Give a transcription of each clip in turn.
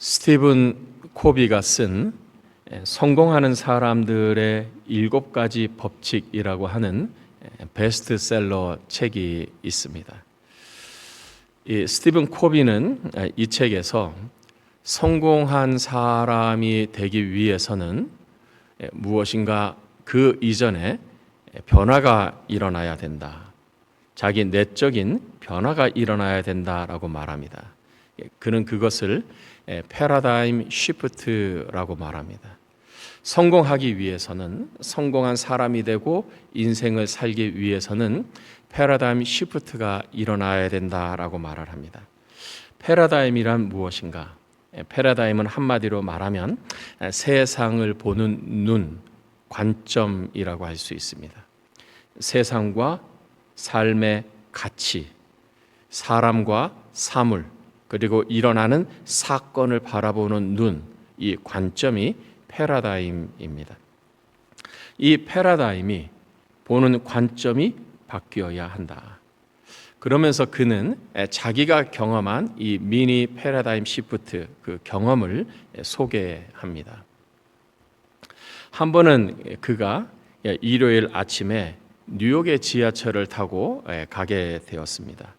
스티븐 코비가 쓴 성공하는 사람들의 7가지 법칙이라고 하는 베스트셀러 책이 있습니다. 이 스티븐 코비는 이 책에서 성공한 사람이 되기 위해서는 무엇인가 그 이전에 변화가 일어나야 된다. 자기 내적인 변화가 일어나야 된다라고 말합니다. 그는 그것을 패러다임 시프트라고 말합니다. 성공하기 위해서는, 성공한 사람이 되고 인생을 살기 위해서는 패러다임 시프트가 일어나야 된다라고 말을 합니다. 패러다임이란 무엇인가? 패러다임은 한마디로 말하면 세상을 보는 눈, 관점이라고 할 수 있습니다. 세상과 삶의 가치, 사람과 사물, 그리고 일어나는 사건을 바라보는 눈, 이 관점이 패러다임입니다. 이 패러다임이 보는 관점이 바뀌어야 한다. 그러면서 그는 자기가 경험한 이 미니 패러다임 시프트, 그 경험을 소개합니다. 한 번은 그가 일요일 아침에 뉴욕의 지하철을 타고 가게 되었습니다.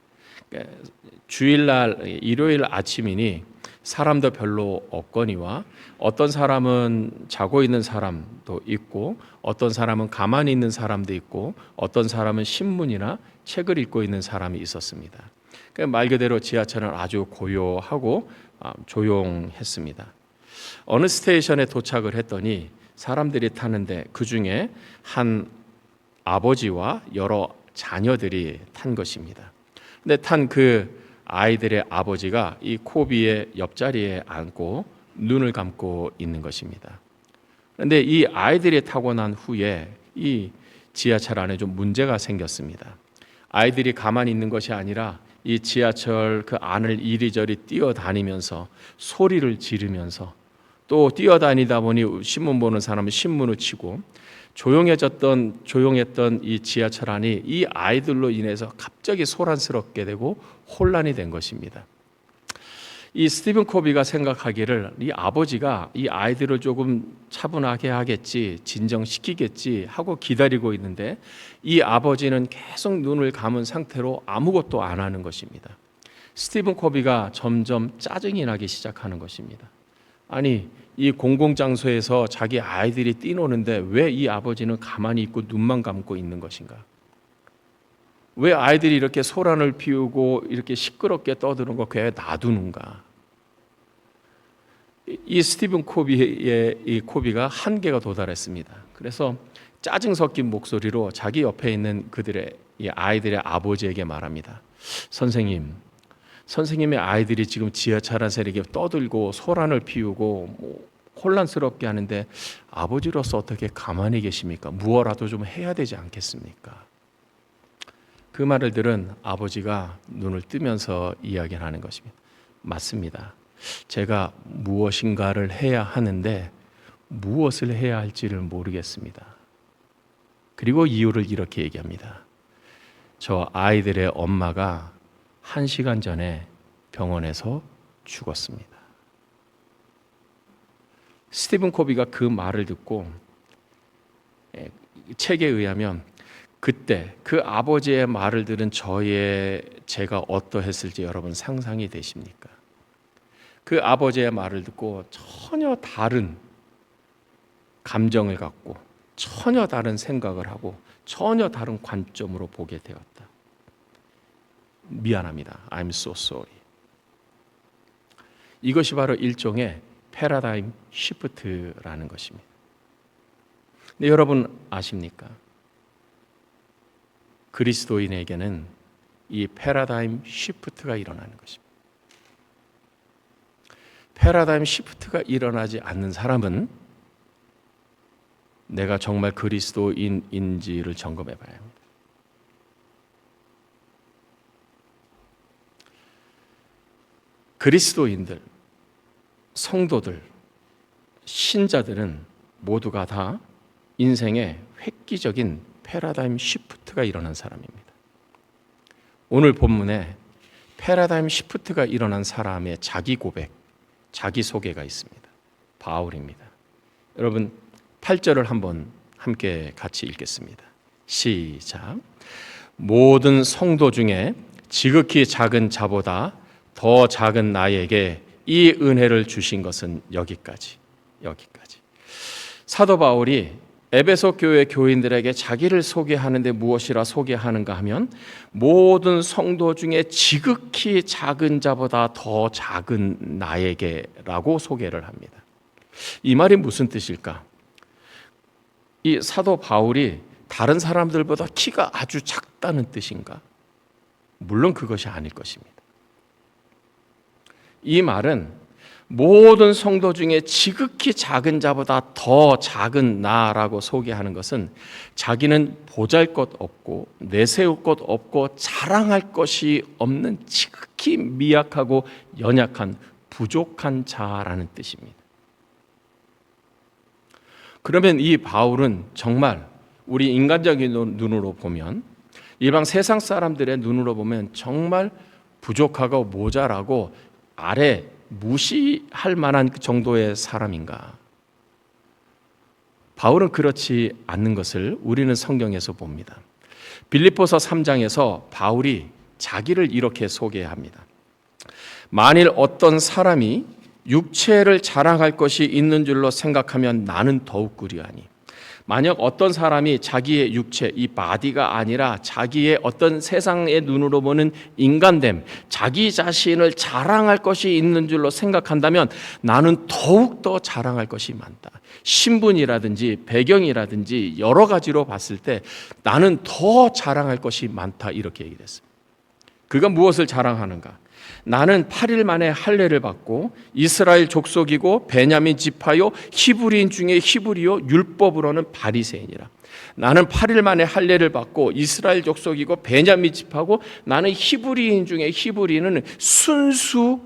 주일날 일요일 아침이니 사람도 별로 없거니와 어떤 사람은 자고 있는 사람도 있고 어떤 사람은 가만히 있는 사람도 있고 어떤 사람은 신문이나 책을 읽고 있는 사람이 있었습니다. 말 그대로 지하철은 아주 고요하고 조용했습니다. 어느 스테이션에 도착을 했더니 사람들이 타는데 그중에 한 아버지와 여러 자녀들이 탄 것입니다. 근데 탄 그 아이들의 아버지가 이 코비의 옆자리에 앉고 눈을 감고 있는 것입니다. 그런데 이 아이들이 타고 난 후에 이 지하철 안에 좀 문제가 생겼습니다. 아이들이 가만히 있는 것이 아니라 이 지하철 그 안을 이리저리 뛰어다니면서 소리를 지르면서 또 뛰어다니다 보니 신문 보는 사람은 신문을 치고 조용했던 이 지하철 안이 이 아이들로 인해서 갑자기 소란스럽게 되고 혼란이 된 것입니다. 이 스티븐 코비가 생각하기를 이 아버지가 이 아이들을 조금 차분하게 하겠지, 진정시키겠지 하고 기다리고 있는데 이 아버지는 계속 눈을 감은 상태로 아무것도 안 하는 것입니다. 스티븐 코비가 점점 짜증이 나기 시작하는 것입니다. 아니, 이 공공장소에서 자기 아이들이 뛰노는데 왜 이 아버지는 가만히 있고 눈만 감고 있는 것인가? 왜 아이들이 이렇게 소란을 피우고 이렇게 시끄럽게 떠드는 거 왜 놔두는가? 이 스티븐 코비의 이 코비가 한계가 도달했습니다. 그래서 짜증 섞인 목소리로 자기 옆에 있는 그들의 이 아이들의 아버지에게 말합니다. 선생님의 아이들이 지금 지하철 안에서 이렇게 떠들고 소란을 피우고 혼란스럽게 하는데 아버지로서 어떻게 가만히 계십니까? 무엇라도 좀 해야 되지 않겠습니까? 그 말을 들은 아버지가 눈을 뜨면서 이야기를 하는 것입니다. 맞습니다. 제가 무엇인가를 해야 하는데 무엇을 해야 할지를 모르겠습니다. 그리고 이유를 이렇게 얘기합니다. 저 아이들의 엄마가 1시간 전에 병원에서 죽었습니다. 스티븐 코비가 그 말을 듣고 책에 의하면 그때 그 아버지의 말을 들은 제가 어떠했을지 여러분 상상이 되십니까? 그 아버지의 말을 듣고 전혀 다른 감정을 갖고 전혀 다른 생각을 하고 전혀 다른 관점으로 보게 되었다. 미안합니다. I'm so sorry. 이것이 바로 일종의 패러다임 시프트라는 것입니다. 근데 여러분 아십니까? 그리스도인에게는 이 패러다임 시프트가 일어나는 것입니다. 패러다임 시프트가 일어나지 않는 사람은 내가 정말 그리스도인인지를 점검해 봐야 합니다. 그리스도인들, 성도들, 신자들은 모두가 다 인생에 획기적인 패러다임 시프트가 일어난 사람입니다. 오늘 본문에 패러다임 시프트가 일어난 사람의 자기 고백, 자기소개가 있습니다. 바울입니다. 여러분 8절을 한번 함께 같이 읽겠습니다. 시작. 모든 성도 중에 지극히 작은 자보다 더 작은 나에게 이 은혜를 주신 것은 여기까지. 사도 바울이 에베소 교회 교인들에게 자기를 소개하는데 무엇이라 소개하는가 하면 모든 성도 중에 지극히 작은 자보다 더 작은 나에게라고 소개를 합니다. 이 말이 무슨 뜻일까? 이 사도 바울이 다른 사람들보다 키가 아주 작다는 뜻인가? 물론 그것이 아닐 것입니다. 이 말은 모든 성도 중에 지극히 작은 자보다 더 작은 나라고 소개하는 것은 자기는 보잘것없고 내세울 것 없고 자랑할 것이 없는 지극히 미약하고 연약한 부족한 자라는 뜻입니다. 그러면 이 바울은 정말 우리 인간적인 눈으로 보면, 일반 세상 사람들의 눈으로 보면 정말 부족하고 모자라고 아래 무시할 만한 정도의 사람인가? 바울은 그렇지 않는 것을 우리는 성경에서 봅니다. 빌립보서 3장에서 바울이 자기를 이렇게 소개합니다. 만일 어떤 사람이 육체를 자랑할 것이 있는 줄로 생각하면 나는 더욱 그리하니. 만약 어떤 사람이 자기의 육체, 이 바디가 아니라 자기의 어떤 세상의 눈으로 보는 인간됨, 자기 자신을 자랑할 것이 있는 줄로 생각한다면 나는 더욱더 자랑할 것이 많다. 신분이라든지 배경이라든지 여러 가지로 봤을 때 나는 더 자랑할 것이 많다, 이렇게 얘기했습니다. 그가 무엇을 자랑하는가? 나는 8일 만에 할례를 받고 이스라엘 족속이고 베냐민 지파요 히브리인 중에 히브리요 율법으로는 바리새인이라. 나는 8일 만에 할례를 받고 이스라엘 족속이고 베냐민 지파고 나는 히브리인 중에 히브리인은 순수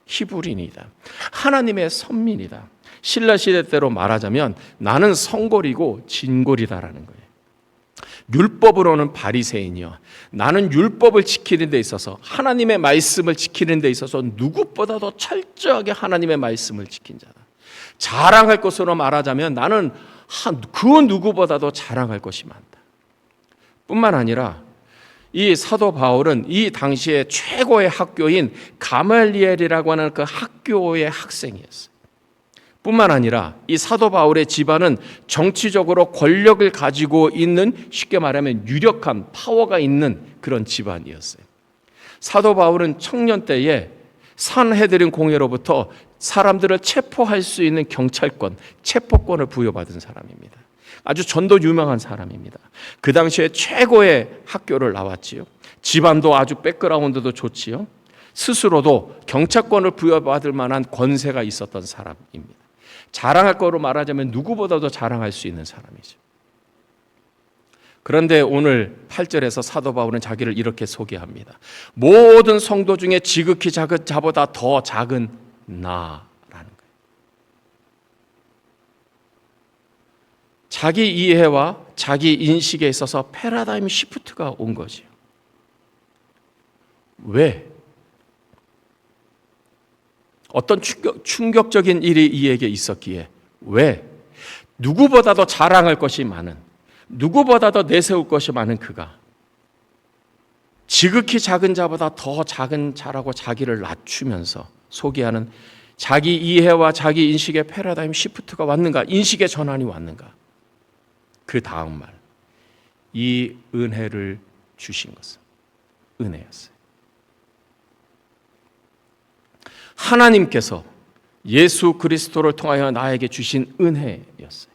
히브리인이다. 하나님의 선민이다. 신라 시대 때로 말하자면 나는 성골이고 진골이다라는 거예요. 율법으로는 바리새인이요. 나는 율법을 지키는 데 있어서, 하나님의 말씀을 지키는 데 있어서 누구보다도 철저하게 하나님의 말씀을 지킨 자다. 자랑할 것으로 말하자면 나는 그 누구보다도 자랑할 것이 많다. 뿐만 아니라 이 사도 바울은 이 당시에 최고의 학교인 가말리엘이라고 하는 그 학교의 학생이었어요. 뿐만 아니라 이 사도 바울의 집안은 정치적으로 권력을 가지고 있는, 쉽게 말하면 유력한 파워가 있는 그런 집안이었어요. 사도 바울은 청년 때에 산헤드린 공회로부터 사람들을 체포할 수 있는 경찰권, 체포권을 부여받은 사람입니다. 아주 전도 유명한 사람입니다. 그 당시에 최고의 학교를 나왔지요. 집안도 아주 백그라운드도 좋지요. 스스로도 경찰권을 부여받을 만한 권세가 있었던 사람입니다. 자랑할 거로 말하자면 누구보다도 자랑할 수 있는 사람이죠. 그런데 오늘 8절에서 사도 바울은 자기를 이렇게 소개합니다. 모든 성도 중에 지극히 작은 자보다 더 작은 나라는 거예요. 자기 이해와 자기 인식에 있어서 패러다임 시프트가 온 거죠. 왜? 어떤 충격적인 일이 이에게 있었기에, 왜? 누구보다도 자랑할 것이 많은, 누구보다도 내세울 것이 많은 그가 지극히 작은 자보다 더 작은 자라고 자기를 낮추면서 소개하는 자기 이해와 자기 인식의 패러다임 시프트가 왔는가? 인식의 전환이 왔는가? 그 다음 말, 이 은혜를 주신 것은 은혜였어요. 하나님께서 예수 그리스도를 통하여 나에게 주신 은혜였어요.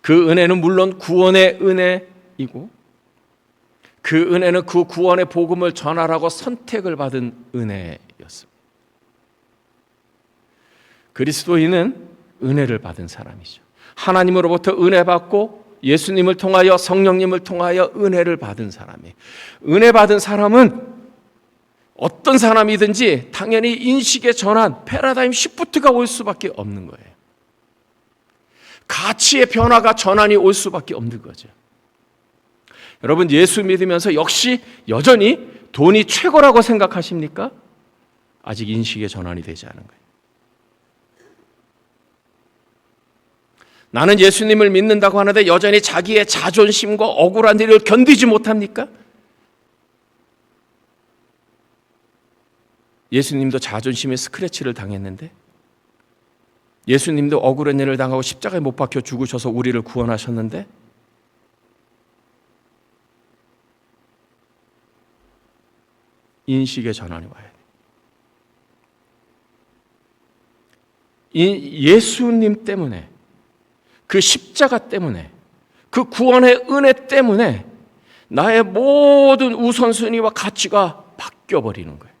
그 은혜는 물론 구원의 은혜이고, 그 은혜는 그 구원의 복음을 전하라고 선택을 받은 은혜였습니다. 그리스도인은 은혜를 받은 사람이죠. 하나님으로부터 은혜 받고 예수님을 통하여, 성령님을 통하여 은혜를 받은 사람이에요. 은혜 받은 사람은 어떤 사람이든지 당연히 인식의 전환, 패러다임 시프트가 올 수밖에 없는 거예요. 가치의 변화가, 전환이 올 수밖에 없는 거죠. 여러분, 예수 믿으면서 역시 여전히 돈이 최고라고 생각하십니까? 아직 인식의 전환이 되지 않은 거예요. 나는 예수님을 믿는다고 하는데 여전히 자기의 자존심과 억울한 일을 견디지 못합니까? 예수님도 자존심에 스크래치를 당했는데, 예수님도 억울한 일을 당하고 십자가에 못 박혀 죽으셔서 우리를 구원하셨는데, 인식의 전환이 와야 돼. 예수님 때문에, 그 십자가 때문에, 그 구원의 은혜 때문에 나의 모든 우선순위와 가치가 바뀌어버리는 거예요.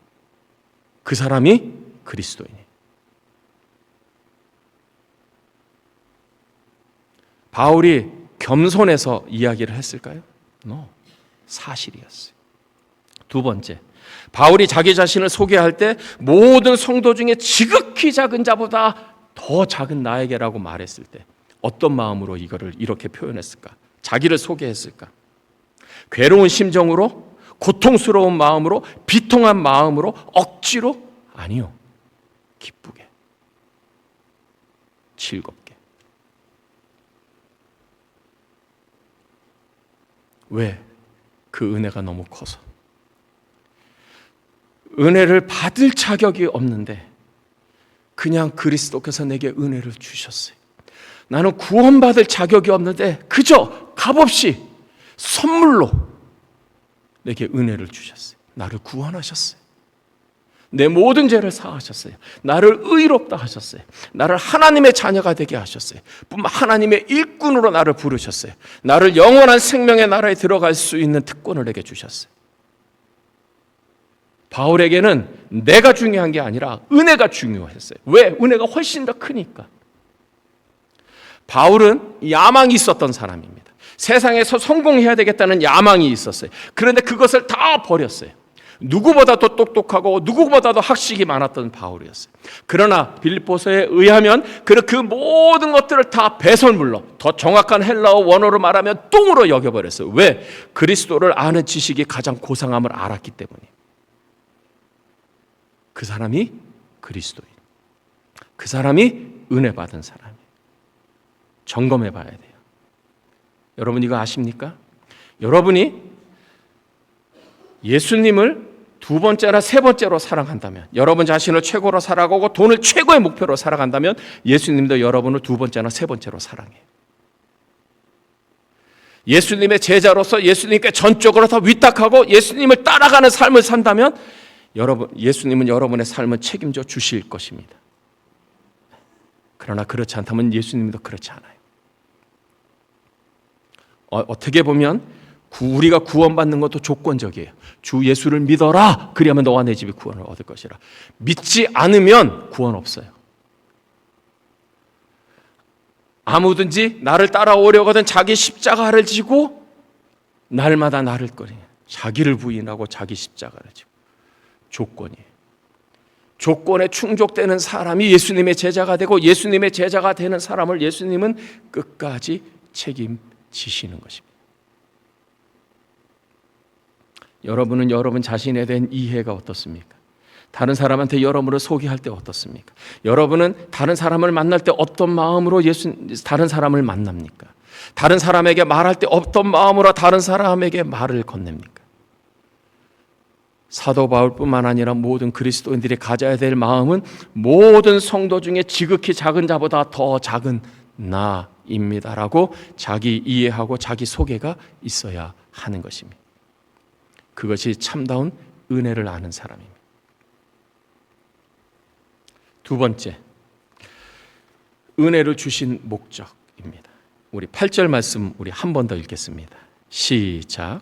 그 사람이 그리스도인이에요. 바울이 겸손해서 이야기를 했을까요? No, 사실이었어요. 두 번째, 바울이 자기 자신을 소개할 때 모든 성도 중에 지극히 작은 자보다 더 작은 나에게라고 말했을 때 어떤 마음으로 이거를 이렇게 표현했을까? 자기를 소개했을까? 괴로운 심정으로, 고통스러운 마음으로, 비통한 마음으로, 억지로? 아니요. 기쁘게, 즐겁게. 왜? 그 은혜가 너무 커서. 은혜를 받을 자격이 없는데 그냥 그리스도께서 내게 은혜를 주셨어요. 나는 구원받을 자격이 없는데 그저 값없이 선물로 내게 은혜를 주셨어요. 나를 구원하셨어요. 내 모든 죄를 사하셨어요. 나를 의롭다 하셨어요. 나를 하나님의 자녀가 되게 하셨어요. 뿐만 하나님의 일꾼으로 나를 부르셨어요. 나를 영원한 생명의 나라에 들어갈 수 있는 특권을 내게 주셨어요. 바울에게는 내가 중요한 게 아니라 은혜가 중요했어요. 왜? 은혜가 훨씬 더 크니까. 바울은 야망이 있었던 사람입니다. 세상에서 성공해야 되겠다는 야망이 있었어요. 그런데 그것을 다 버렸어요. 누구보다도 똑똑하고 누구보다도 학식이 많았던 바울이었어요. 그러나 빌립보서에 의하면 그 모든 것들을 다 배설물로, 더 정확한 헬라어 원어로 말하면 똥으로 여겨버렸어요. 왜? 그리스도를 아는 지식이 가장 고상함을 알았기 때문이에요. 그 사람이 그리스도인, 그 사람이 은혜 받은 사람이에요. 점검해 봐야 돼요. 여러분 이거 아십니까? 여러분이 예수님을 두 번째나 세 번째로 사랑한다면, 여러분 자신을 최고로 살아가고 돈을 최고의 목표로 살아간다면 예수님도 여러분을 두 번째나 세 번째로 사랑해요. 예수님의 제자로서 예수님께 전적으로 더 위탁하고 예수님을 따라가는 삶을 산다면 예수님은 여러분의 삶을 책임져 주실 것입니다. 그러나 그렇지 않다면 예수님도 그렇지 않아요. 어떻게 보면 우리가 구원받는 것도 조건적이에요. 주 예수를 믿어라. 그리하면 너와 내 집이 구원을 얻을 것이라. 믿지 않으면 구원 없어요. 아무든지 나를 따라오려거든 자기 십자가를 지고 날마다 나를 꺼리냐. 자기를 부인하고 자기 십자가를 지고. 조건이에요. 조건에 충족되는 사람이 예수님의 제자가 되고 예수님의 제자가 되는 사람을 예수님은 끝까지 책임지시는 것입니다. 여러분은 여러분 자신에 대한 이해가 어떻습니까? 다른 사람한테 여러분을 소개할 때 어떻습니까? 여러분은 다른 사람을 만날 때 어떤 마음으로 다른 사람을 만납니까? 다른 사람에게 말할 때 어떤 마음으로 다른 사람에게 말을 건넵니까? 사도 바울뿐만 아니라 모든 그리스도인들이 가져야 될 마음은 모든 성도 중에 지극히 작은 자보다 더 작은 나입니다라고 자기 이해하고 자기 소개가 있어야 하는 것입니다. 그것이 참다운 은혜를 아는 사람입니다. 두 번째, 은혜를 주신 목적입니다. 우리 8절 말씀 우리 한 번 더 읽겠습니다. 시작.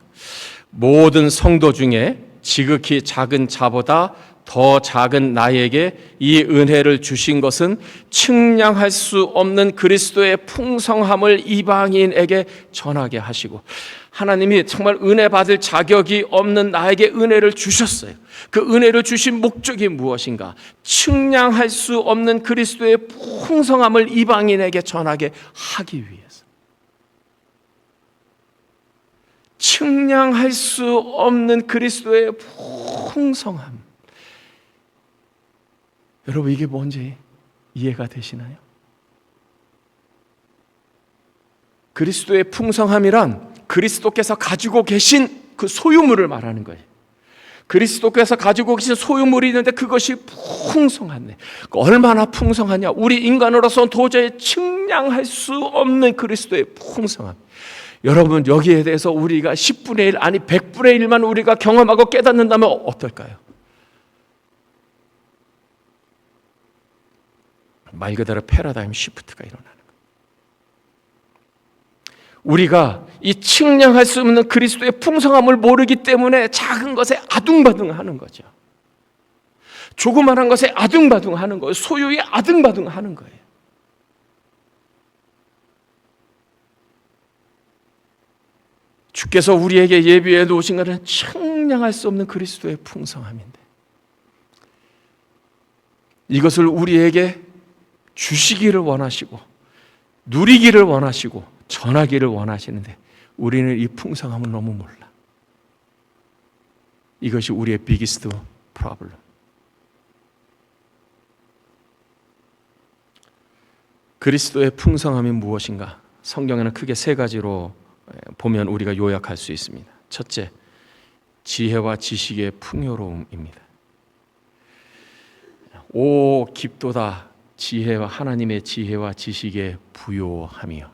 모든 성도 중에 지극히 작은 자보다 더 작은 나에게 이 은혜를 주신 것은 측량할 수 없는 그리스도의 풍성함을 이방인에게 전하게 하시고, 하나님이 정말 은혜 받을 자격이 없는 나에게 은혜를 주셨어요. 그 은혜를 주신 목적이 무엇인가? 측량할 수 없는 그리스도의 풍성함을 이방인에게 전하게 하기 위해서. 측량할 수 없는 그리스도의 풍성함. 여러분 이게 뭔지 이해가 되시나요? 그리스도의 풍성함이란 그리스도께서 가지고 계신 그 소유물을 말하는 거예요. 그리스도께서 가지고 계신 소유물이 있는데 그것이 풍성하네. 얼마나 풍성하냐. 우리 인간으로서는 도저히 측량할 수 없는 그리스도의 풍성함. 여러분, 여기에 대해서 우리가 10분의 1 아니 100분의 1만 우리가 경험하고 깨닫는다면 어떨까요? 말 그대로 패러다임 시프트가 일어나는 거예요. 우리가 이 측량할 수 없는 그리스도의 풍성함을 모르기 때문에 작은 것에 아둥바둥하는 거죠. 조그마한 것에 아둥바둥하는 거예요. 소유에 아둥바둥하는 거예요. 주께서 우리에게 예비해 놓으신 것은 측량할 수 없는 그리스도의 풍성함인데 이것을 우리에게 주시기를 원하시고 누리기를 원하시고 전하기를 원하시는데 우리는 이 풍성함을 너무 몰라. 이것이 우리의 비기스트 프로블럼. 그리스도의 풍성함이 무엇인가? 성경에는 크게 세 가지로 보면 우리가 요약할 수 있습니다. 첫째, 지혜와 지식의 풍요로움입니다. 오 깊도다 지혜와 하나님의 지혜와 지식의 부요함이요.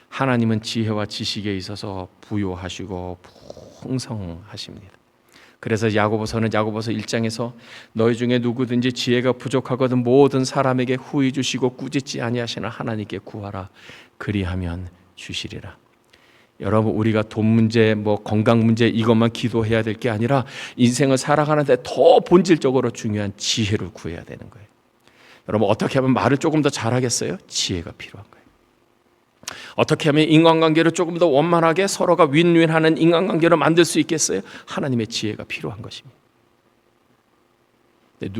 하나님은 지혜와 지식에 있어서 부요하시고 풍성하십니다. 그래서 야고보서는 야고보서 1장에서 너희 중에 누구든지 지혜가 부족하거든 모든 사람에게 후히 주시고 꾸짖지 아니하시는 하나님께 구하라 그리하면 주시리라. 여러분, 우리가 돈 문제, 건강 문제 이것만 기도해야 될 게 아니라 인생을 살아가는데 더 본질적으로 중요한 지혜를 구해야 되는 거예요. 여러분, 어떻게 하면 말을 조금 더 잘하겠어요? 지혜가 필요한 거예요. 어떻게 하면 인간관계를 조금 더 원만하게 서로가 윈윈하는 인간관계를 만들 수 있겠어요? 하나님의 지혜가 필요한 것입니다.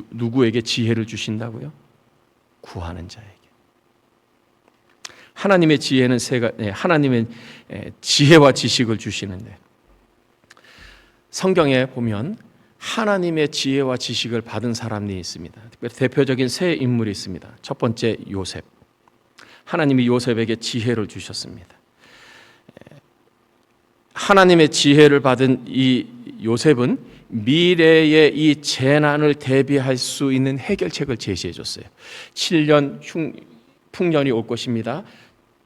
누구에게 지혜를 주신다고요? 구하는 자에게. 하나님의 지혜는 하나님의 지혜와 지식을 주시는데 성경에 보면 하나님의 지혜와 지식을 받은 사람이 있습니다. 특별히 대표적인 세 인물이 있습니다. 첫 번째 요셉. 하나님이 요셉에게 지혜를 주셨습니다. 하나님의 지혜를 받은 이 요셉은 미래의 이 재난을 대비할 수 있는 해결책을 제시해 줬어요. 7년 풍년이 올 것입니다.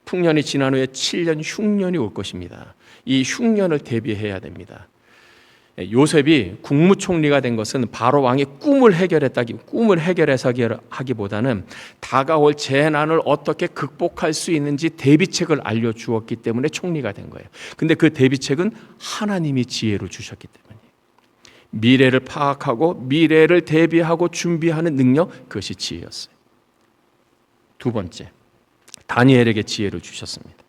풍년이 지난 후에 7년 흉년이 올 것입니다. 이 흉년을 대비해야 됩니다. 요셉이 국무총리가 된 것은 바로 왕의 꿈을 해결해서 하기보다는 다가올 재난을 어떻게 극복할 수 있는지 대비책을 알려주었기 때문에 총리가 된 거예요. 근데 그 대비책은 하나님이 지혜를 주셨기 때문이에요. 미래를 파악하고 미래를 대비하고 준비하는 능력, 그것이 지혜였어요. 두 번째, 다니엘에게 지혜를 주셨습니다.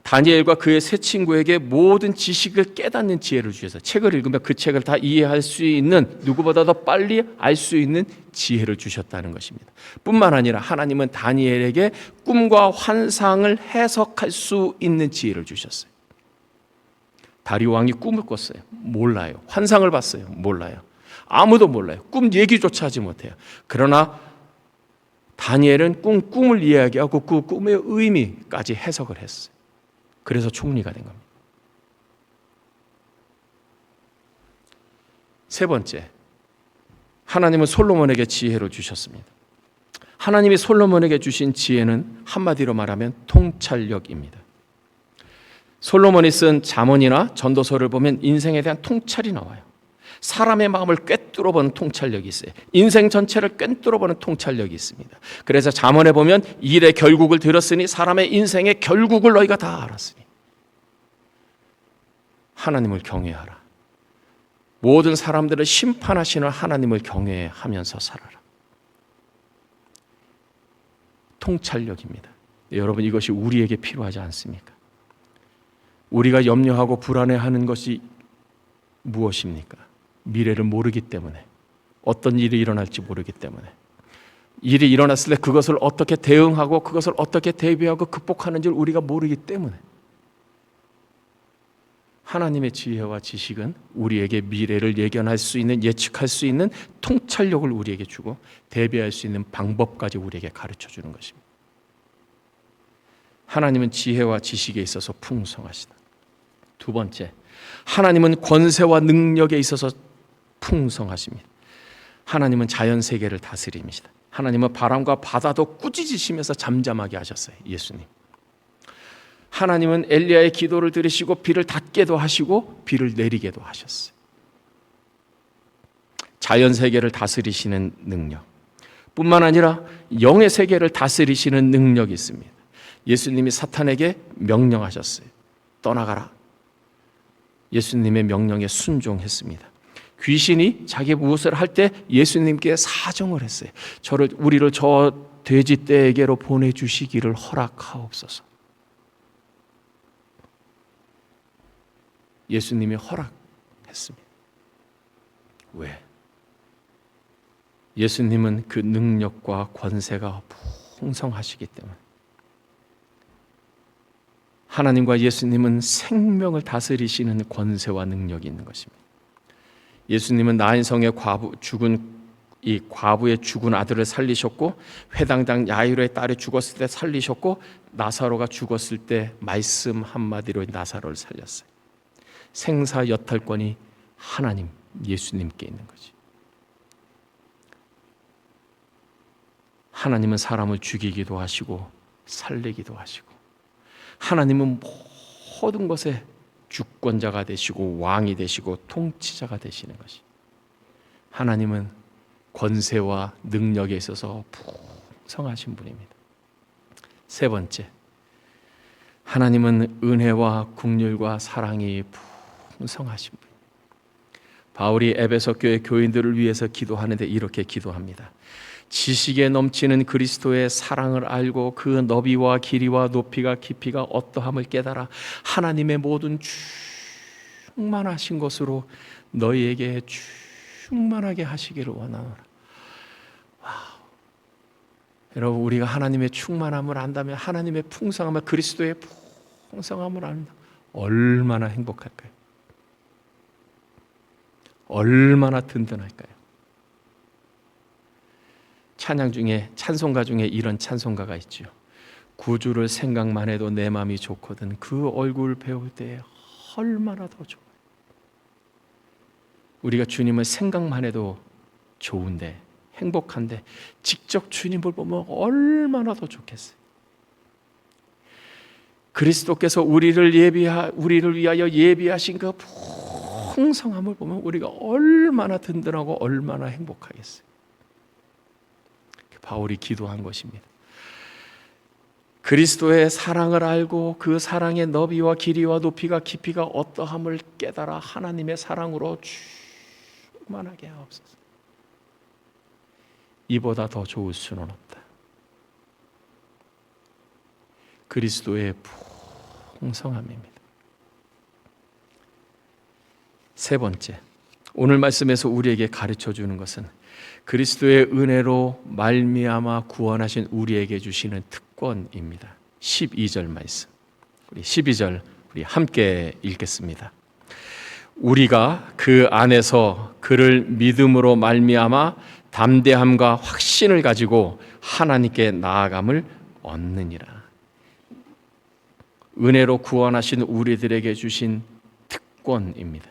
다니엘과 그의 세 친구에게 모든 지식을 깨닫는 지혜를 주셔서 책을 읽으면 그 책을 다 이해할 수 있는, 누구보다도 빨리 알 수 있는 지혜를 주셨다는 것입니다. 뿐만 아니라 하나님은 다니엘에게 꿈과 환상을 해석할 수 있는 지혜를 주셨어요. 다리오 왕이 꿈을 꿨어요. 몰라요. 환상을 봤어요. 몰라요. 아무도 몰라요. 꿈 얘기조차 하지 못해요. 그러나 다니엘은 꿈을 이야기하고 그 꿈의 의미까지 해석을 했어요. 그래서 총리가 된 겁니다. 세 번째, 하나님은 솔로몬에게 지혜를 주셨습니다. 하나님이 솔로몬에게 주신 지혜는 한마디로 말하면 통찰력입니다. 솔로몬이 쓴 잠언이나 전도서를 보면 인생에 대한 통찰이 나와요. 사람의 마음을 꿰뚫어보는 통찰력이 있어요. 인생 전체를 꿰뚫어보는 통찰력이 있습니다. 그래서 잠언에 보면 일의 결국을 들었으니 사람의 인생의 결국을 너희가 다 알았으니 하나님을 경외하라. 모든 사람들을 심판하시는 하나님을 경외하면서 살아라. 통찰력입니다. 여러분, 이것이 우리에게 필요하지 않습니까? 우리가 염려하고 불안해하는 것이 무엇입니까? 미래를 모르기 때문에, 어떤 일이 일어날지 모르기 때문에, 일이 일어났을 때 그것을 어떻게 대응하고 그것을 어떻게 대비하고 극복하는지를 우리가 모르기 때문에, 하나님의 지혜와 지식은 우리에게 미래를 예견할 수 있는, 예측할 수 있는 통찰력을 우리에게 주고 대비할 수 있는 방법까지 우리에게 가르쳐 주는 것입니다. 하나님은 지혜와 지식에 있어서 풍성하시다. 두 번째, 하나님은 권세와 능력에 있어서 풍성하십니다. 하나님은 자연 세계를 다스립니다. 하나님은 바람과 바다도 꾸짖으시면서 잠잠하게 하셨어요. 예수님. 하나님은 엘리야의 기도를 들으시고 비를 닫게도 하시고 비를 내리게도 하셨어요. 자연 세계를 다스리시는 능력 뿐만 아니라 영의 세계를 다스리시는 능력이 있습니다. 예수님이 사탄에게 명령하셨어요. 떠나가라. 예수님의 명령에 순종했습니다. 귀신이 자기 무엇을 할 때 예수님께 사정을 했어요. 우리를 저 돼지 떼에게로 보내주시기를 허락하옵소서. 예수님이 허락했습니다. 왜? 예수님은 그 능력과 권세가 풍성하시기 때문에. 하나님과 예수님은 생명을 다스리시는 권세와 능력이 있는 것입니다. 예수님은 나인성의 과부의 죽은 아들을 살리셨고, 회당장 야이로의 딸이 죽었을 때 살리셨고, 나사로가 죽었을 때 말씀 한마디로 나사로를 살렸어요. 생사 여탈권이 하나님 예수님께 있는 거지. 하나님은 사람을 죽이기도 하시고 살리기도 하시고, 하나님은 모든 것에 주권자가 되시고 왕이 되시고 통치자가 되시는 것이. 하나님은 권세와 능력에 있어서 풍성하신 분입니다. 세 번째, 하나님은 은혜와 긍휼과 사랑이 풍성하신 분. 바울이 에베소 교회 교인들을 위해서 기도하는데 이렇게 기도합니다. 지식에 넘치는 그리스도의 사랑을 알고 그 너비와 길이와 높이가 깊이가 어떠함을 깨달아 하나님의 모든 충만하신 것으로 너희에게 충만하게 하시기를 원하노라. 와우. 여러분, 우리가 하나님의 충만함을 안다면, 하나님의 풍성함을, 그리스도의 풍성함을 안다면 얼마나 행복할까요? 얼마나 든든할까요? 찬양 중에, 찬송가 중에 이런 찬송가가 있죠. 구주를 생각만 해도 내 마음이 좋거든 그 얼굴 배울 때 얼마나 더 좋아요. 우리가 주님을 생각만 해도 좋은데, 행복한데, 직접 주님을 보면 얼마나 더 좋겠어요. 그리스도께서 우리를 위하여 예비하신 그 풍성함을 보면 우리가 얼마나 든든하고 얼마나 행복하겠어요. 바울이 기도한 것입니다. 그리스도의 사랑을 알고 그 사랑의 너비와 길이와 높이가 깊이가 어떠함을 깨달아 하나님의 사랑으로 충만하게 하옵소서. 이보다 더 좋을 수는 없다. 그리스도의 풍성함입니다. 세 번째, 오늘 말씀에서 우리에게 가르쳐 주는 것은 그리스도의 은혜로 말미암아 구원하신 우리에게 주시는 특권입니다. 12절 말씀, 우리 12절 우리 함께 읽겠습니다. 우리가 그 안에서 그를 믿음으로 말미암아 담대함과 확신을 가지고 하나님께 나아감을 얻느니라. 은혜로 구원하신 우리들에게 주신 특권입니다.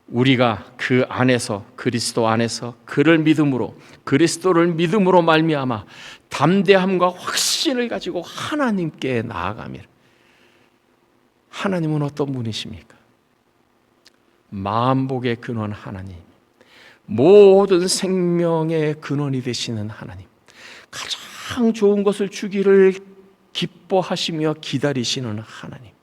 우리가 그 안에서, 그리스도 안에서 그를 믿음으로, 그리스도를 믿음으로 말미암아 담대함과 확신을 가지고 하나님께 나아가면, 하나님은 어떤 분이십니까? 만복의 근원 하나님, 모든 생명의 근원이 되시는 하나님, 가장 좋은 것을 주기를 기뻐하시며 기다리시는 하나님.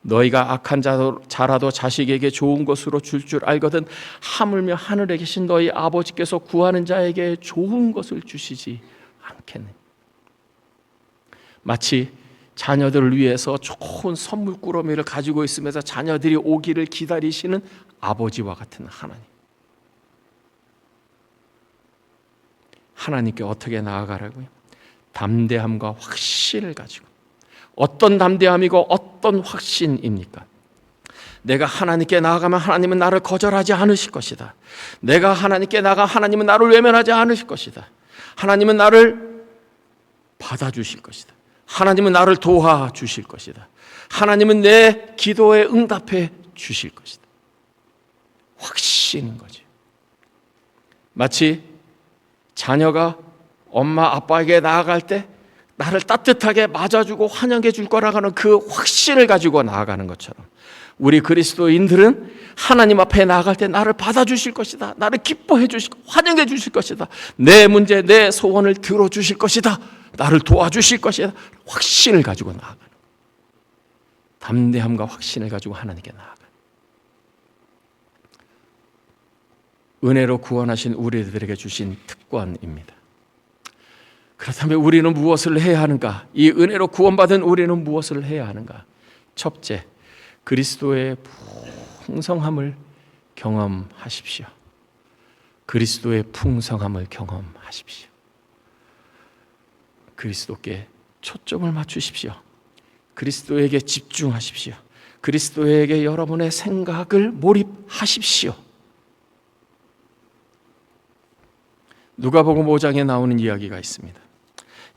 너희가 악한 자라도 자식에게 좋은 것으로 줄 알거든 하물며 하늘에 계신 너희 아버지께서 구하는 자에게 좋은 것을 주시지 않겠느냐. 마치 자녀들을 위해서 좋은 선물꾸러미를 가지고 있으면서 자녀들이 오기를 기다리시는 아버지와 같은 하나님. 하나님께 어떻게 나아가라고요? 담대함과 확신을 가지고. 어떤 담대함이고 어떤 확신입니까? 내가 하나님께 나아가면 하나님은 나를 거절하지 않으실 것이다. 내가 하나님께 나가 하나님은 나를 외면하지 않으실 것이다. 하나님은 나를 받아주실 것이다. 하나님은 나를 도와주실 것이다. 하나님은 내 기도에 응답해 주실 것이다. 확신인 거죠. 마치 자녀가 엄마 아빠에게 나아갈 때 나를 따뜻하게 맞아주고 환영해 줄 거라고 하는 그 확신을 가지고 나아가는 것처럼 우리 그리스도인들은 하나님 앞에 나아갈 때 나를 받아주실 것이다. 나를 기뻐해 주실, 환영해 주실 것이다. 내 문제, 내 소원을 들어주실 것이다. 나를 도와주실 것이다. 확신을 가지고 나아가는 거예요. 담대함과 확신을 가지고 하나님께 나아가는 거예요. 은혜로 구원하신 우리들에게 주신 특권입니다. 그렇다면 우리는 무엇을 해야 하는가? 이 은혜로 구원받은 우리는 무엇을 해야 하는가? 첫째, 그리스도의 풍성함을 경험하십시오. 그리스도의 풍성함을 경험하십시오. 그리스도께 초점을 맞추십시오. 그리스도에게 집중하십시오. 그리스도에게 여러분의 생각을 몰입하십시오. 누가복음 5장에 나오는 이야기가 있습니다.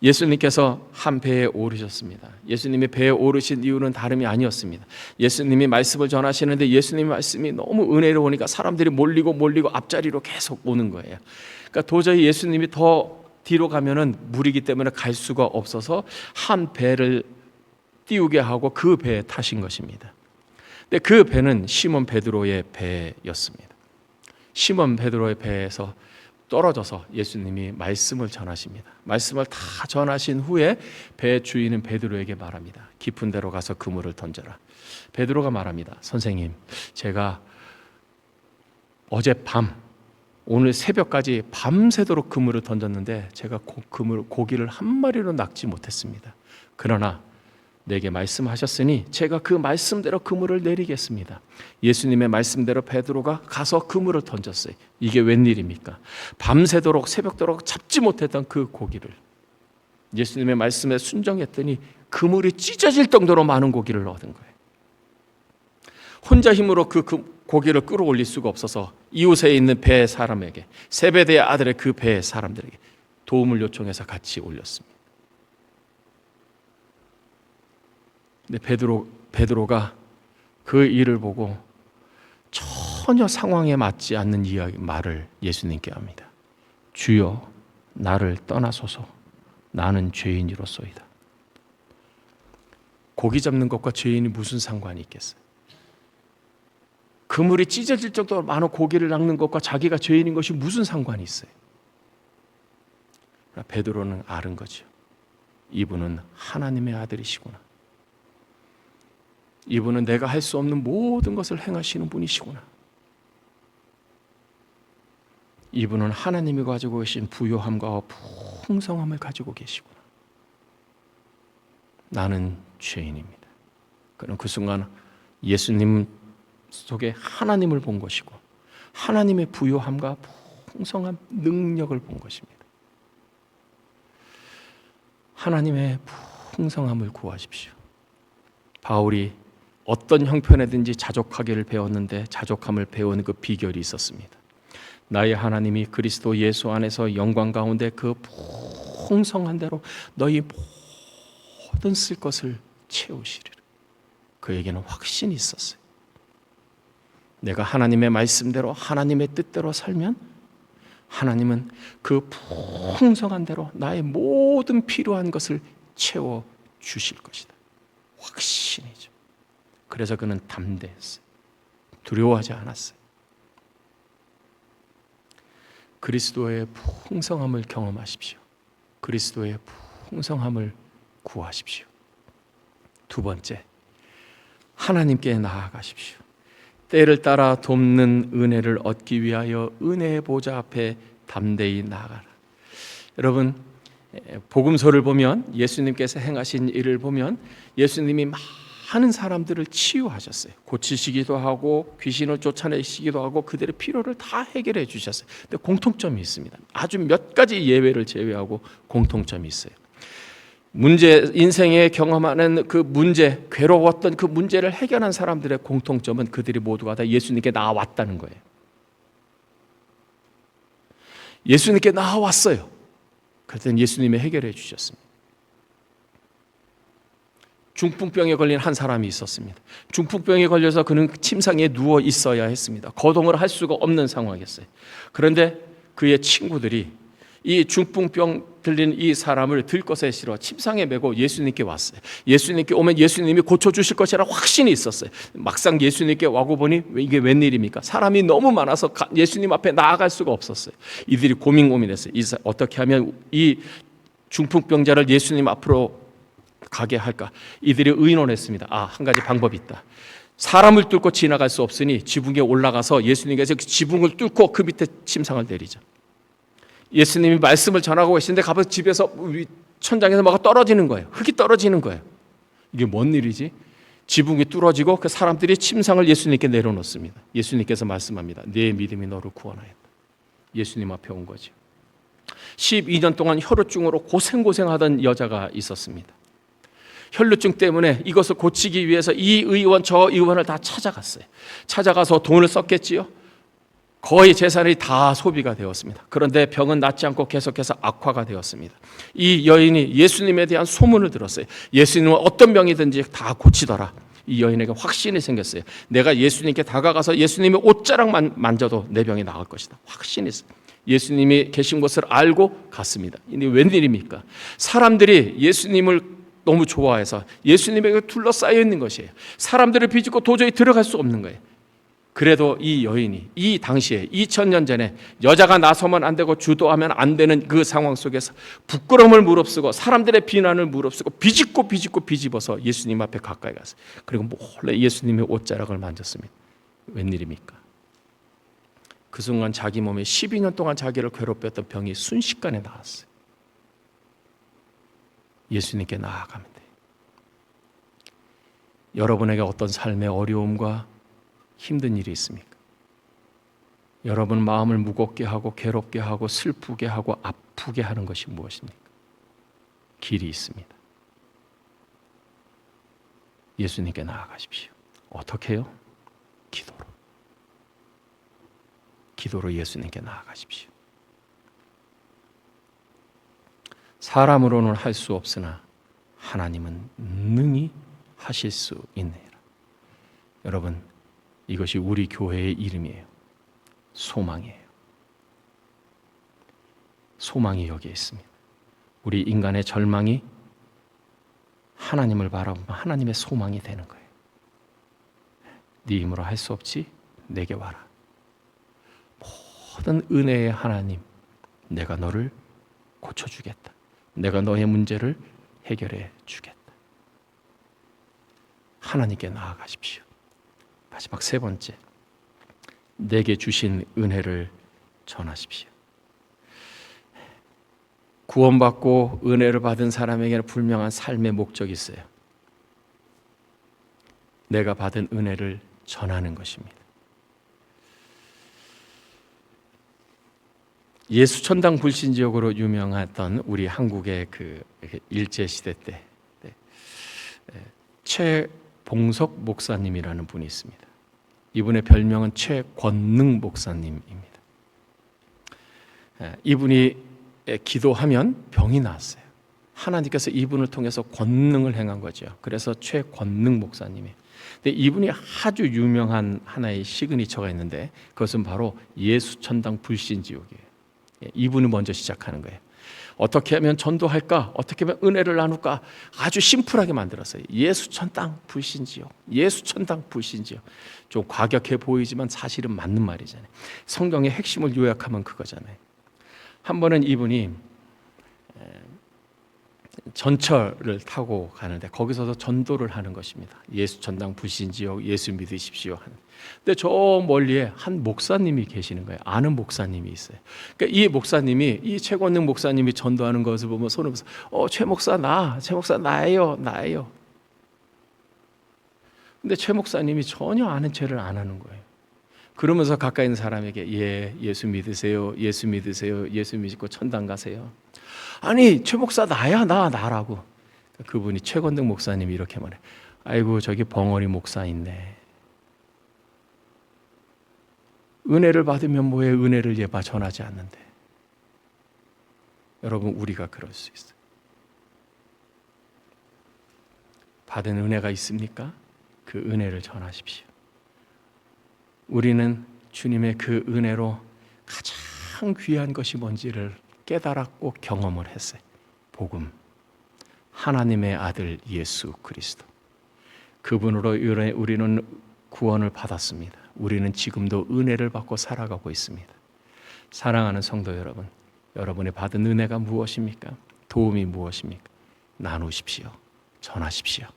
예수님께서 한 배에 오르셨습니다. 예수님이 배에 오르신 이유는 다름이 아니었습니다. 예수님이 말씀을 전하시는데 예수님의 말씀이 너무 은혜로우니까 사람들이 몰리고 앞자리로 계속 오는 거예요. 그러니까 도저히 예수님이 더 뒤로 가면은 물이기 때문에 갈 수가 없어서 한 배를 띄우게 하고 그 배에 타신 것입니다. 근데 그 배는 시몬 베드로의 배였습니다. 시몬 베드로의 배에서 떨어져서 예수님이 말씀을 전하십니다. 말씀을 다 전하신 후에 배 주인은 베드로에게 말합니다. 깊은 데로 가서 그물을 던져라. 베드로가 말합니다. 선생님, 제가 어젯밤 오늘 새벽까지 밤새도록 그물을 던졌는데 제가 고기를 한 마리로 낚지 못했습니다. 그러나 내게 말씀하셨으니 제가 그 말씀대로 그물을 내리겠습니다. 예수님의 말씀대로 베드로가 가서 그물을 던졌어요. 이게 웬일입니까? 밤새도록 새벽도록 잡지 못했던 그 고기를 예수님의 말씀에 순종했더니 그물이 찢어질 정도로 많은 고기를 얻은 거예요. 혼자 힘으로 그 고기를 끌어올릴 수가 없어서 이웃에 있는 배 사람에게, 세베대의 아들의 그 배 사람들에게 도움을 요청해서 같이 올렸습니다. 근데 베드로가 그 일을 보고 전혀 상황에 맞지 않는 말을 예수님께 합니다. 주여, 나를 떠나소서. 나는 죄인이로소이다. 고기 잡는 것과 죄인이 무슨 상관이 있겠어요? 그물이 찢어질 정도로 많은 고기를 낚는 것과 자기가 죄인인 것이 무슨 상관이 있어요? 베드로는 아는 거죠. 이분은 하나님의 아들이시구나. 이분은 내가 할 수 없는 모든 것을 행하시는 분이시구나. 이분은 하나님이 가지고 계신 부요함과 풍성함을 가지고 계시구나. 나는 죄인입니다. 그는 그 순간 예수님 속에 하나님을 본 것이고 하나님의 부요함과 풍성한 능력을 본 것입니다. 하나님의 풍성함을 구하십시오. 바울이 어떤 형편에든지 자족하기를 배웠는데 자족함을 배우는 그 비결이 있었습니다. 나의 하나님이 그리스도 예수 안에서 영광 가운데 그 풍성한 대로 너희 모든 쓸 것을 채우시리라. 그에게는 확신이 있었어요. 내가 하나님의 말씀대로 하나님의 뜻대로 살면 하나님은 그 풍성한 대로 나의 모든 필요한 것을 채워 주실 것이다. 확신이죠. 그래서 그는 담대했어요. 두려워하지 않았어요. 그리스도의 풍성함을 경험하십시오. 그리스도의 풍성함을 구하십시오. 두 번째, 하나님께 나아가십시오. 때를 따라 돕는 은혜를 얻기 위하여 은혜의 보좌 앞에 담대히 나아가라. 여러분, 복음서를 보면 예수님께서 행하신 일을 보면 예수님이 많은 사람들을 치유하셨어요. 고치시기도 하고 귀신을 쫓아내시기도 하고 그들의 필요를 다 해결해 주셨어요. 근데 공통점이 있습니다. 아주 몇 가지 예외를 제외하고 공통점이 있어요. 인생에 경험하는 그 문제, 괴로웠던 그 문제를 해결한 사람들의 공통점은 그들이 모두가 다 예수님께 나아왔다는 거예요. 예수님께 나아왔어요. 그랬더니 예수님이 해결해 주셨습니다. 중풍병에 걸린 한 사람이 있었습니다. 중풍병에 걸려서 그는 침상에 누워 있어야 했습니다. 거동을 할 수가 없는 상황이었어요. 그런데 그의 친구들이 이 중풍병 들린 이 사람을 들것에 실어 침상에 메고 예수님께 왔어요. 예수님께 오면 예수님이 고쳐주실 것이라 확신이 있었어요. 막상 예수님께 와고 보니 이게 웬일입니까? 사람이 너무 많아서 예수님 앞에 나아갈 수가 없었어요. 이들이 고민했어요. 어떻게 하면 이 중풍병자를 예수님 앞으로 가게 할까? 이들이 의논했습니다. 한 가지 방법이 있다. 사람을 뚫고 지나갈 수 없으니 지붕에 올라가서 예수님께서 그 지붕을 뚫고 그 밑에 침상을 내리자. 예수님이 말씀을 전하고 계시는데 가서 집에서 천장에서 뭐가 떨어지는 거예요. 흙이 떨어지는 거예요. 이게 뭔 일이지? 지붕이 뚫어지고 그 사람들이 침상을 예수님께 내려놓습니다. 예수님께서 말씀합니다. 내 믿음이 너를 구원하였다. 예수님 앞에 온 거죠. 12년 동안 혈루증으로 고생하던 여자가 있었습니다. 혈루증 때문에 이것을 고치기 위해서 이 의원 저 의원을 다 찾아갔어요. 찾아가서 돈을 썼겠지요. 거의 재산이 다 소비가 되었습니다. 그런데 병은 낫지 않고 계속해서 악화가 되었습니다. 이 여인이 예수님에 대한 소문을 들었어요. 예수님은 어떤 병이든지 다 고치더라. 이 여인에게 확신이 생겼어요. 내가 예수님께 다가가서 예수님의 옷자락 만져도 내 병이 나을 것이다. 확신이 있어요. 예수님이 계신 것을 알고 갔습니다. 이게 웬일입니까? 사람들이 예수님을 너무 좋아해서 예수님에게 둘러싸여 있는 것이에요. 사람들을 비집고 도저히 들어갈 수 없는 거예요. 그래도 이 여인이 이 당시에 2000년 전에 여자가 나서면 안 되고 주도하면 안 되는 그 상황 속에서 부끄러움을 무릅쓰고 사람들의 비난을 무릅쓰고 비집어서 예수님 앞에 가까이 갔어요. 그리고 몰래 예수님의 옷자락을 만졌습니다. 웬일입니까? 그 순간 자기 몸에 12년 동안 자기를 괴롭혔던 병이 순식간에 나았어요. 예수님께 나아가면 돼요. 여러분에게 어떤 삶의 어려움과 힘든 일이 있습니까? 여러분 마음을 무겁게 하고 괴롭게 하고 슬프게 하고 아프게 하는 것이 무엇입니까? 길이 있습니다. 예수님께 나아가십시오. 어떻게 해요? 기도로 예수님께 나아가십시오. 사람으로는 할 수 없으나 하나님은 능히 하실 수 있느니라. 여러분, 이것이 우리 교회의 이름이에요. 소망이에요. 소망이 여기에 있습니다. 우리 인간의 절망이 하나님을 바라보면 하나님의 소망이 되는 거예요. 네 힘으로 할 수 없지? 내게 와라. 모든 은혜의 하나님, 내가 너를 고쳐주겠다. 내가 너의 문제를 해결해 주겠다. 하나님께 나아가십시오. 마지막 세 번째, 내게 주신 은혜를 전하십시오. 구원받고 은혜를 받은 사람에게는 분명한 삶의 목적이 있어요. 내가 받은 은혜를 전하는 것입니다. 예수천당 불신지역으로 유명했던 우리 한국의 그 일제 시대 때 최봉석 목사님이라는 분이 있습니다. 이분의 별명은 최권능 목사님입니다. 이분이 기도하면 병이 나았어요. 하나님께서 이분을 통해서 권능을 행한 거죠. 그래서 최권능 목사님이에요. 근데 이분이 아주 유명한 하나의 시그니처가 있는데 그것은 바로 예수천당 불신지옥이에요. 이분이 먼저 시작하는 거예요. 어떻게 하면 전도할까? 어떻게 하면 은혜를 나눌까? 아주 심플하게 만들었어요. 예수천당 불신지옥. 예수천당 불신지옥. 좀 과격해 보이지만 사실은 맞는 말이잖아요. 성경의 핵심을 요약하면 그거잖아요. 한 번은 이분이 전철을 타고 가는데 거기서도 전도를 하는 것입니다. 예수천당 불신지옥, 예수 믿으십시오 하는. 근데 저 멀리에 한 목사님이 계시는 거예요. 아는 목사님이 있어요. 그러니까 이 목사님이, 이 최권능 목사님이 전도하는 것을 보면 손을 보면서 최 목사 나예요. 근데 최 목사님이 전혀 아는 체를 안 하는 거예요. 그러면서 가까이 있는 사람에게 예수 믿으세요. 예수 믿고 천당 가세요. 아니 최 목사 나라고. 그분이 최권능 목사님이 이렇게 말해. 아이고 저기 벙어리 목사 있네. 은혜를 받으면 뭐해? 은혜를 예바 전하지 않는데. 여러분 우리가 그럴 수 있어요. 받은 은혜가 있습니까? 그 은혜를 전하십시오. 우리는 주님의 그 은혜로 가장 귀한 것이 뭔지를 깨달았고 경험을 했어요. 복음, 하나님의 아들 예수 그리스도. 그분으로 우리는 구원을 받았습니다. 우리는 지금도 은혜를 받고 살아가고 있습니다. 사랑하는 성도 여러분, 여러분의 받은 은혜가 무엇입니까? 도움이 무엇입니까? 나누십시오. 전하십시오.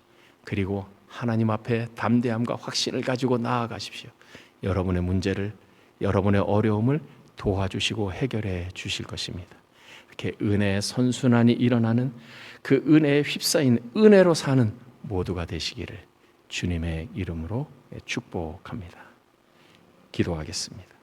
그리고 하나님 앞에 담대함과 확신을 가지고 나아가십시오. 여러분의 문제를, 여러분의 어려움을 도와주시고 해결해 주실 것입니다. 이렇게 은혜의 선순환이 일어나는, 그 은혜에 휩싸인 은혜로 사는 모두가 되시기를 주님의 이름으로 축복합니다. 기도하겠습니다.